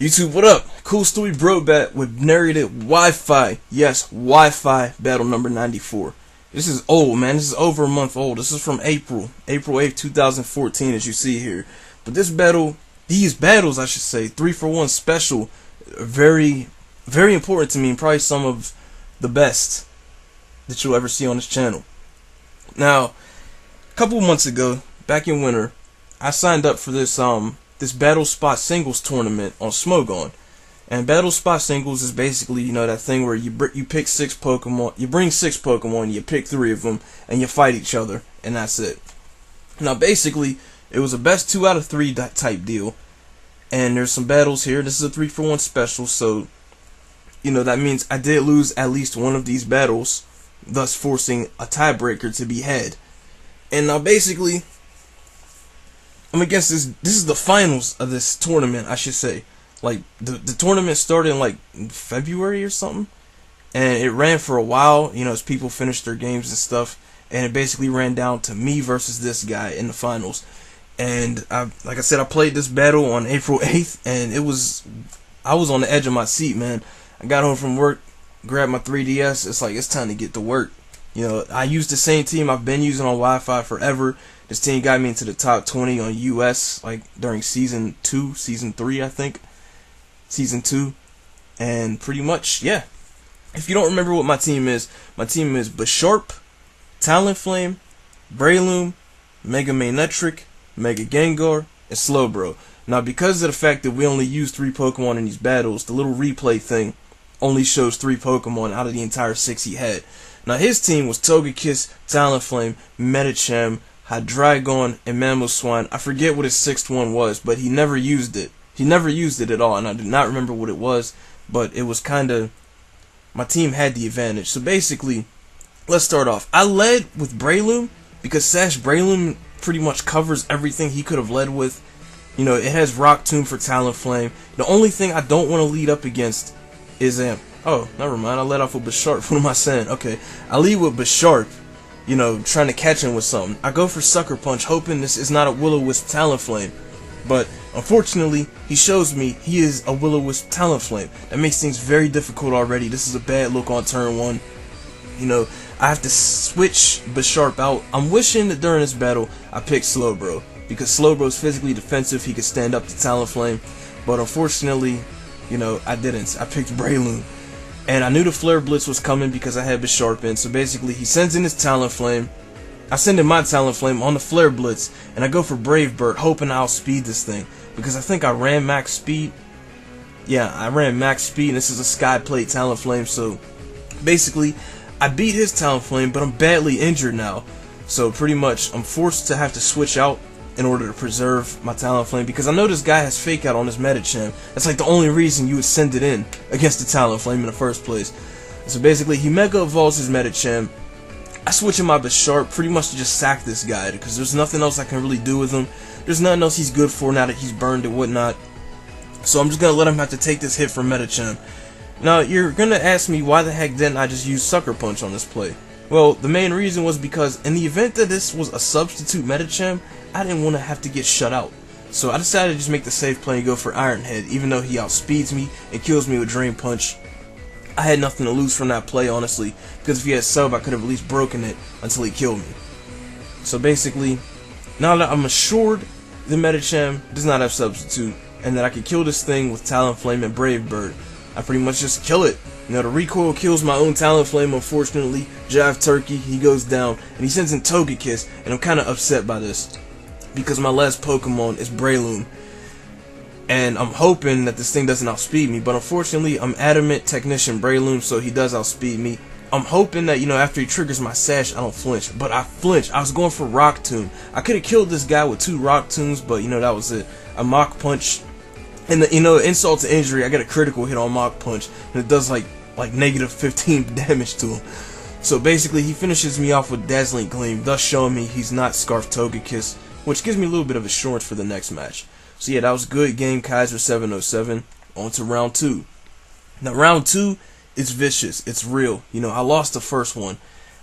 YouTube, what up? CoolStoryBrobat with Narrated Wi-Fi. Yes, Wi-Fi battle number 94. This is old, man. This is over a month old. This is from April 8th, 2014, as you see here. But this battle, these battles, I should say, 3-for-1 special, very, very important to me, and probably some of the best that you'll ever see on this channel. Now, a couple months ago, back in winter, I signed up for this this Battle Spot Singles tournament on Smogon. And Battle Spot Singles is basically, you know, that thing where you pick 6 Pokemon, you bring 6 Pokemon, you pick 3 of them, and you fight each other, and that's it. Now, basically, it was a best 2 out of 3 type deal, and there's some battles here. This is a 3-for-1 special, so, you know, that means I did lose at least one of these battles, thus forcing a tiebreaker to be had. And now, basically, I'm against this. This is the finals of this tournament, I should say. Like, the tournament started in, like, February or something. And it ran for a while, you know, as people finished their games and stuff. And it basically ran down to me versus this guy in the finals. And, like I said, I played this battle on April 8th. And I was on the edge of my seat, man. I got home from work, grabbed my 3DS. It's like, it's time to get to work. You know, I used the same team I've been using on Wi-Fi forever. This team got me into the top 20 on US, like, during season 3, I think. Season 2. And pretty much, yeah. If you don't remember what my team is Bisharp, Talonflame, Breloom, Mega Manectric, Mega Gengar, and Slowbro. Now, because of the fact that we only use 3 Pokemon in these battles, the little replay thing only shows 3 Pokemon out of the entire 6 he had. Now, his team was Togekiss, Talonflame, Medicham, Hydreigon, and Mamoswine. I forget what his 6th one was, but he never used it. He never used it at all, and I do not remember what it was, but it was kind of... my team had the advantage. So basically, let's start off. I led with Breloom, because Sash Breloom pretty much covers everything he could have led with. You know, it has Rock Tomb for Talonflame. The only thing I don't want to lead up against is... oh, never mind, I led off with Bisharp. What am I saying? Okay, I lead with Bisharp. You know, trying to catch him with something. I go for Sucker Punch, hoping this is not a Will-O-Wisp Talonflame. But, unfortunately, he shows me he is a Will-O-Wisp Talonflame. That makes things very difficult already. This is a bad look on turn 1. You know, I have to switch Bisharp out. I'm wishing that during this battle, I picked Slowbro. Because Slowbro is physically defensive, he can stand up to Talonflame. But, unfortunately, you know, I didn't. I picked Breloom. And I knew the Flare Blitz was coming because I had Bisharp in. So basically, he sends in his Talonflame. I send in my Talonflame on the Flare Blitz. And I go for Brave Bird, hoping I'll speed this thing. Because I think I ran max speed. Yeah, I ran max speed. And this is a Sky Plate Talonflame. So basically, I beat his Talonflame, but I'm badly injured now. So pretty much, I'm forced to have to switch out in order to preserve my Talonflame, because I know this guy has Fake Out on his Medicham. That's like the only reason you would send it in against the Talonflame in the first place. So basically, he Mega Evolves his Medicham. I switch in my Bisharp pretty much to just sack this guy, because there's nothing else I can really do with him. There's nothing else he's good for now that he's burned and whatnot. So I'm just going to let him have to take this hit from Medicham. Now, you're going to ask me why the heck didn't I just use Sucker Punch on this play? Well, the main reason was because in the event that this was a substitute Medicham, I didn't want to have to get shut out. So I decided to just make the safe play and go for Iron Head, even though he outspeeds me and kills me with Drain Punch. I had nothing to lose from that play, honestly, because if he had sub, I could have at least broken it until he killed me. So basically, now that I'm assured the Medicham does not have substitute, and that I can kill this thing with Talonflame and Brave Bird, I pretty much just kill it. You know, the recoil kills my own Talonflame, unfortunately. Jive Turkey, he goes down, and he sends in Togekiss, and I'm kind of upset by this, because my last Pokemon is Breloom. And I'm hoping that this thing doesn't outspeed me, but unfortunately, I'm Adamant Technician Breloom, so he does outspeed me. I'm hoping that, you know, after he triggers my Sash, I don't flinch. But I flinch. I was going for Rock Tomb. I could have killed this guy with 2 Rock Tombs, but, you know, that was it. I Mach Punch. And, you know, insult to injury, I get a critical hit on Mach Punch, and it does, like negative 15 damage to him. So basically, he finishes me off with Dazzling Gleam, thus showing me he's not Scarf Togekiss, which gives me a little bit of assurance for the next match. So yeah, that was a good game, Kaiser707. On to round 2. Now, round 2 is vicious. It's real. You know, I lost the first one.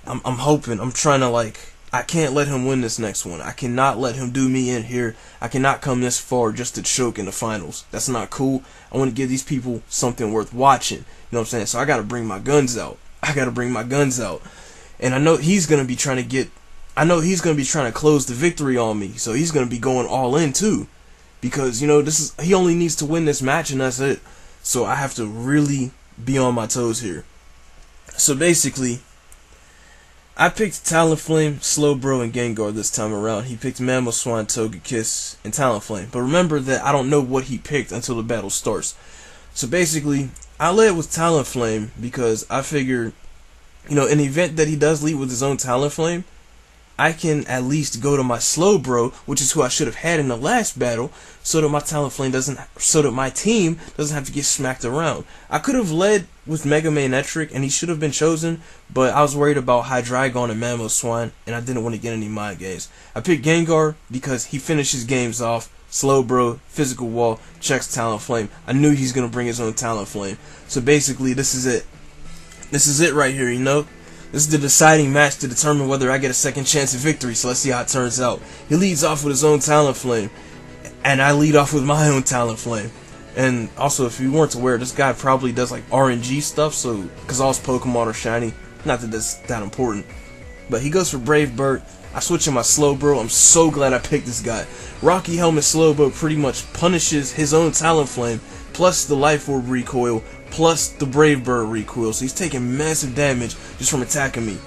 I'm hoping. I'm trying to, like... I can't let him win this next one. I cannot let him do me in here. I cannot come this far just to choke in the finals. That's not cool. I want to give these people something worth watching. You know what I'm saying? So I got to bring my guns out. And I know he's going to be trying to close the victory on me. So he's going to be going all in too. Because, you know, he only needs to win this match and that's it. So I have to really be on my toes here. So basically, I picked Talonflame, Slowbro, and Gengar this time around. He picked Mamoswine, Togekiss, and Talonflame. But remember that I don't know what he picked until the battle starts. So basically, I led with Talonflame because I figured, you know, in the event that he does lead with his own Talonflame, I can at least go to my Slowbro, which is who I should have had in the last battle, so that my team doesn't have to get smacked around. I could have led with Mega Man Etric, and he should have been chosen, but I was worried about Hydreigon and Mamoswine, and I didn't want to get any mind games. I picked Gengar because he finishes games off. Slowbro, physical wall, checks Talonflame. I knew he's gonna bring his own Talonflame. So basically, this is it. This is it right here, you know? This is the deciding match to determine whether I get a second chance at victory, so let's see how it turns out. He leads off with his own Talonflame, and I lead off with my own Talonflame. And also, if you weren't aware, this guy probably does like RNG stuff, so because all his Pokemon are shiny. Not that that's that important. But he goes for Brave Bird. I switch in my Slowbro. I'm so glad I picked this guy. Rocky Helmet Slowbro pretty much punishes his own Talonflame, plus the Life Orb recoil, plus the Brave Bird recoil, so he's taking massive damage just from attacking me.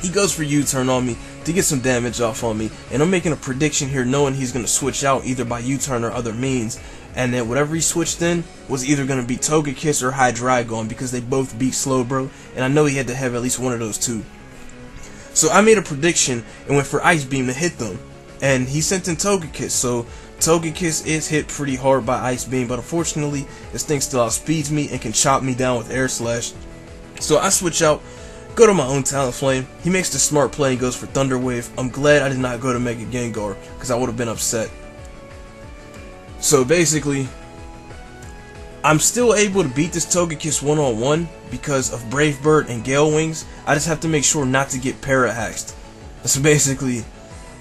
He goes for U-turn on me to get some damage off on me, and I'm making a prediction here knowing he's going to switch out either by U-turn or other means, and then whatever he switched in was either going to be Togekiss or Hydreigon because they both beat Slowbro, and I know he had to have at least one of those two. So I made a prediction and went for Ice Beam to hit them, and he sent in Togekiss, so Togekiss is hit pretty hard by Ice Beam, but unfortunately, this thing still outspeeds me and can chop me down with Air Slash. So I switch out, go to my own Talonflame. He makes the smart play and goes for Thunder Wave. I'm glad I did not go to Mega Gengar, because I would have been upset. So basically, I'm still able to beat this Togekiss one-on-one because of Brave Bird and Gale Wings. I just have to make sure not to get Para-Haxed. So basically,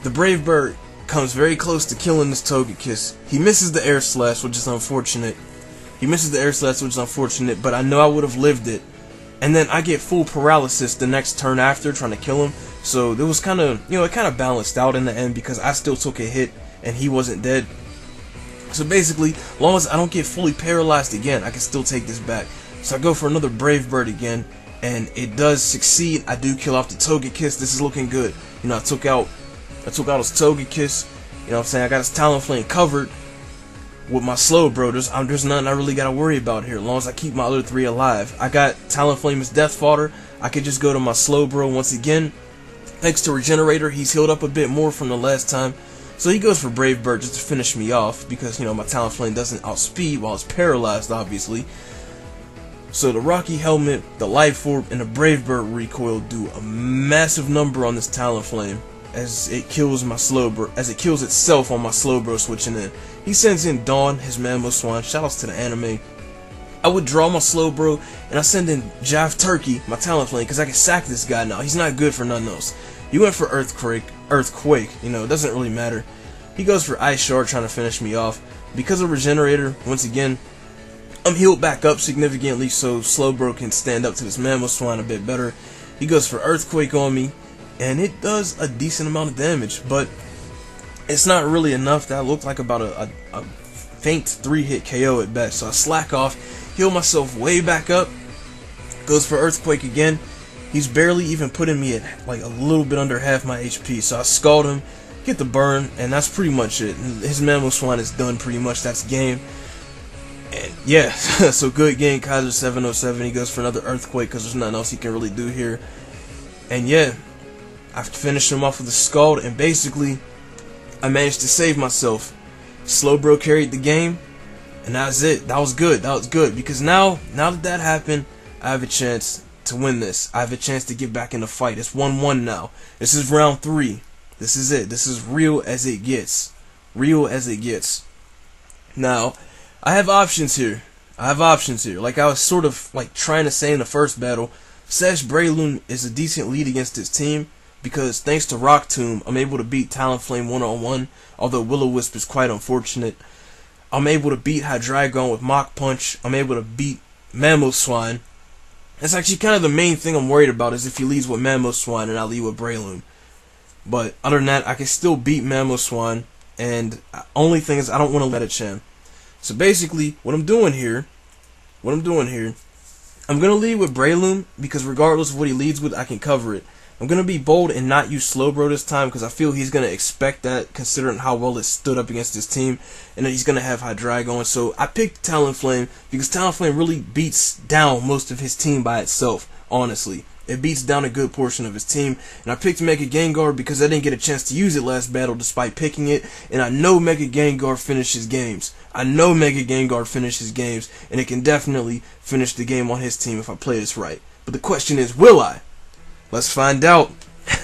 the Brave Bird comes very close to killing this Togekiss. He misses the Air Slash, which is unfortunate. But I know I would have lived it. And then I get full paralysis the next turn after trying to kill him. So it was kind of, you know, it kind of balanced out in the end because I still took a hit and he wasn't dead. So basically, as long as I don't get fully paralyzed again, I can still take this back. So I go for another Brave Bird again, and it does succeed. I do kill off the Togekiss. This is looking good. You know, I took out his Togekiss. You know what I'm saying? I got his Talonflame covered with my Slowbro. There's nothing I really got to worry about here, as long as I keep my other three alive. I got Talonflame as Death Fodder. I could just go to my Slowbro once again. Thanks to Regenerator, he's healed up a bit more from the last time. So he goes for Brave Bird just to finish me off, because, you know, my Talonflame doesn't outspeed while it's paralyzed, obviously. So the Rocky Helmet, the Life Orb, and the Brave Bird recoil do a massive number on this Talonflame as it kills my Slowbro, as it kills itself on my Slowbro switching in. He sends in Dawn, his Mamoswine. Shoutouts to the anime. I withdraw my Slowbro and I send in Jive Turkey, my Talonflame, because I can sack this guy now. He's not good for nothing else. He went for Earthquake, you know, it doesn't really matter. He goes for Ice Shard trying to finish me off. Because of Regenerator, once again, I'm healed back up significantly so Slowbro can stand up to this Mamoswine a bit better. He goes for Earthquake on me, and it does a decent amount of damage, but it's not really enough. That looked like about a faint 3-hit KO at best. So I slack off, heal myself way back up, goes for Earthquake again. He's barely even putting me at like a little bit under half my HP, so I scald him, get the burn, and that's pretty much it. His Mamoswine is done pretty much. That's game. And yeah, so good game, Kaiser707. He goes for another Earthquake because there's nothing else he can really do here. And yeah, I finished him off with a Scald, and basically, I managed to save myself. Slowbro carried the game, and that's it. That was good. That was good, because now that happened, I have a chance to win this. I have a chance to get back in the fight. It's 1-1 now. This is round 3. This is it. This is real as it gets. Real as it gets. Now, I have options here. Like I was sort of like trying to say in the first battle, Sash Breloom is a decent lead against his team because thanks to Rock Tomb, I'm able to beat Talonflame one-on-one, although Will-O-Wisp is quite unfortunate. I'm able to beat Hydreigon with Mach Punch. I'm able to beat Mamoswine. That's actually kind of the main thing I'm worried about, is if he leads with Mamoswine and I lead with Breloom. But other than that, I can still beat Mamoswine, and only thing is I don't want to let it Medicham. So basically, what I'm doing here, I'm going to lead with Breloom, because regardless of what he leads with, I can cover it. I'm going to be bold and not use Slowbro this time, because I feel he's going to expect that, considering how well it stood up against his team, and then he's going to have Hydreigon. So I picked Talonflame, because Talonflame really beats down most of his team by itself, honestly. It beats down a good portion of his team, and I picked Mega Gengar because I didn't get a chance to use it last battle despite picking it, and I know Mega Gengar finishes games. And it can definitely finish the game on his team if I play this right. But the question is, will I? Let's find out.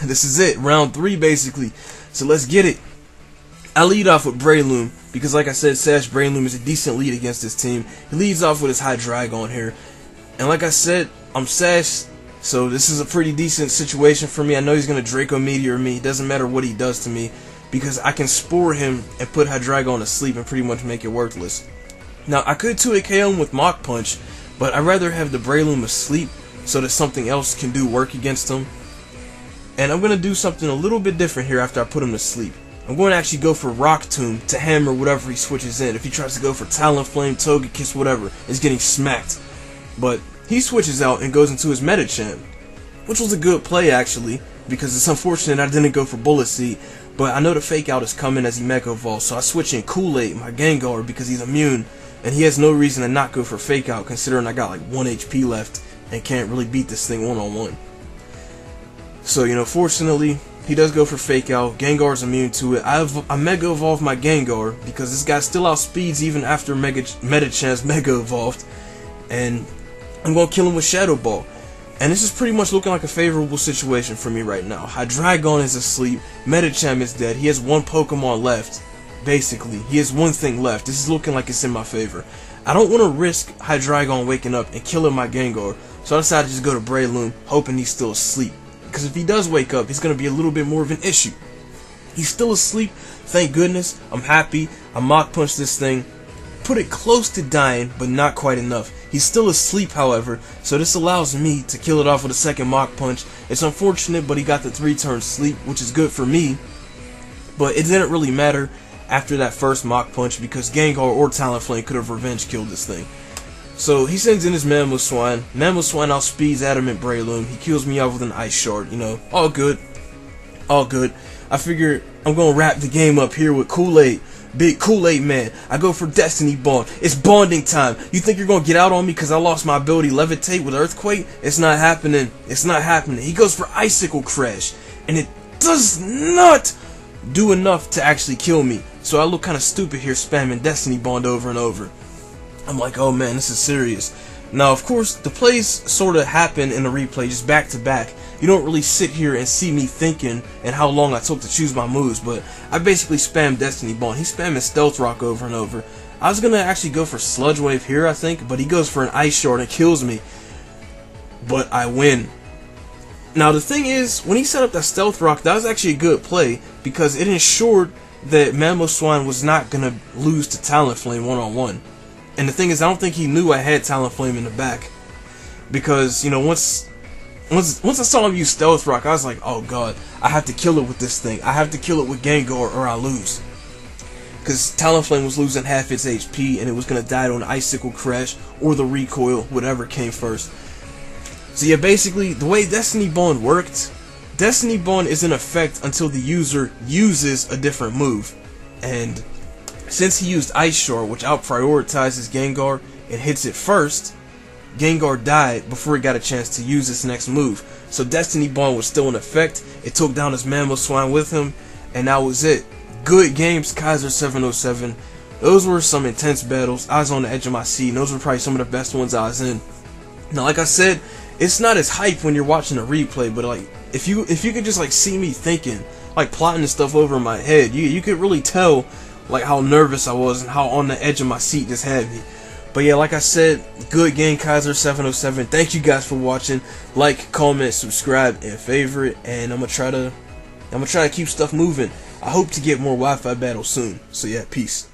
This is it, round 3 basically. So let's get it. I lead off with Breloom, because like I said, Sash Breloom is a decent lead against his team. He leads off with his Hydreigon here. And like I said, I'm Sash, so this is a pretty decent situation for me. I know he's going to Draco Meteor me. It doesn't matter what he does to me, because I can Spore him and put Hydreigon to sleep and pretty much make it worthless. Now, I could 2-hit KO him with Mach Punch, but I'd rather have the Breloom asleep so that something else can do work against him. And I'm going to do something a little bit different here after I put him to sleep. I'm going to actually go for Rock Tomb to hammer whatever he switches in. If he tries to go for Talonflame, Togekiss, whatever, is getting smacked. But he switches out and goes into his Medicham, which was a good play actually, because it's unfortunate I didn't go for Bullet Seed, but I know the Fake Out is coming as he Mega Evolves, so I switch in Kool-Aid, my Gengar, because he's immune, and he has no reason to not go for Fake Out, considering I got like 1 HP left and can't really beat this thing one-on-one. So, you know, fortunately, he does go for Fake Out. Gengar's immune to it. I Mega Evolved my Gengar, because this guy still outspeeds even after Medicham's Mega Evolved, and I'm going to kill him with Shadow Ball. And this is pretty much looking like a favorable situation for me right now. Hydreigon is asleep, Medicham is dead, he has 1 Pokemon left, basically. He has 1 thing left. This is looking like it's in my favor. I don't want to risk Hydreigon waking up and killing my Gengar, so I decided to just go to Breloom, hoping he's still asleep. Because if he does wake up, he's going to be a little bit more of an issue. He's still asleep, thank goodness. I'm happy. I Mach Punch this thing, put it close to dying, but not quite enough. He's still asleep, however, so this allows me to kill it off with a second Mach Punch. It's unfortunate, but he got the 3-turn sleep, which is good for me. But it didn't really matter after that first Mach Punch, because Gengar or Talonflame could have revenge killed this thing. So he sends in his Mamoswine. Mamoswine outspeeds Adamant Breloom. He kills me off with an Ice Shard. You know, all good. All good. I figure I'm going to wrap the game up here with Kool-Aid. Big Kool-Aid man. I go for Destiny Bond. It's bonding time. You think you're going to get out on me because I lost my ability to levitate with Earthquake? It's not happening. It's not happening. He goes for Icicle Crash, and it does not do enough to actually kill me. So I look kind of stupid here spamming Destiny Bond over and over. I'm like, oh man, this is serious. Now, of course, the plays sort of happen in the replay, just back to back. You don't really sit here and see me thinking and how long I took to choose my moves, but I basically spammed Destiny Bond. He's spamming Stealth Rock over and over. I was going to actually go for Sludge Wave here, I think, but he goes for an Ice Shard and kills me. But I win. Now, the thing is, when he set up that Stealth Rock, that was actually a good play, because it ensured that Mamoswine was not going to lose to Talonflame one-on-one. And the thing is, I don't think he knew I had Talonflame in the back, because, you know, once I saw him use Stealth Rock, I was like, oh god, I have to kill it with this thing. I have to kill it with Gengar or I lose. Because Talonflame was losing half its HP, and it was going to die to an Icicle Crash or the Recoil, whatever came first. So yeah, basically, the way Destiny Bond worked, Destiny Bond is in effect until the user uses a different move. And since he used Ice Shard, which out-prioritizes Gengar and hits it first, Gengar died before he got a chance to use this next move. So Destiny Bond was still in effect. It took down his Mamoswine with him, and that was it. Good games, Kaiser707. Those were some intense battles. I was on the edge of my seat, and those were probably some of the best ones I was in. Now, like I said, it's not as hype when you're watching a replay, but like if you could just like see me thinking, like plotting this stuff over in my head, you could really tell like how nervous I was and how on the edge of my seat this had me. But yeah, like I said, good game, Kaiser707. Thank you guys for watching. Like, comment, subscribe, and favorite. And I'm gonna try to keep stuff moving. I hope to get more Wi-Fi battles soon. So yeah, peace.